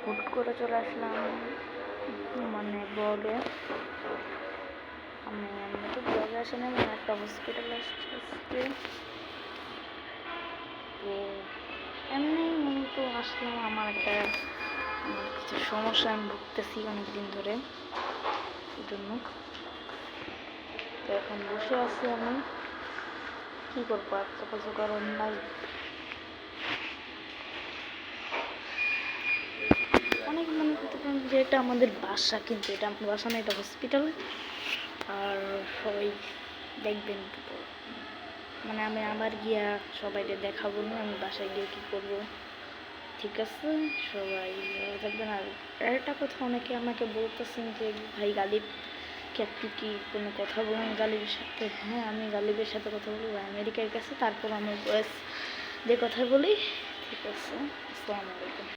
হুট করে চলে আসলাম মানে ব্লগে। আমি তো ব্লগে আসি না, মানে একটা হসপিটালে আসছি আজকে। তো এমনি মূলত আসলাম, আমার কিছু সমস্যা আমি ভুগতেছি অনেকদিন ধরে, এই জন্য। তো এখন বসে আছি, আমি কি করবো, আর তো কিছু করার নাই। অনেক মনে করতে পারেন যে এটা আমাদের বাসা, কিন্তু এটা আমার বাসা না, এটা হসপিটাল। আর সবাই দেখবেন, মানে আমি আবার গিয়া সবাইকে দেখাবো না, আমি বাসায় গিয়ে কী করবো। ঠিক আছে, সবাই ভালো থাকবেন। আর একটা কথা, অনেকে আমাকে বলতেছেন যে ভাই গালিবকে আপনি কি কোনো কথা বলেন গালিবের সাথে? হ্যাঁ, আমি গালিবের সাথে কথা বলি, আমেরিকার কাছে, তারপর আমি বয়স দিয়ে কথা বলি। ঠিক আছে, আসসালামু আলাইকুম।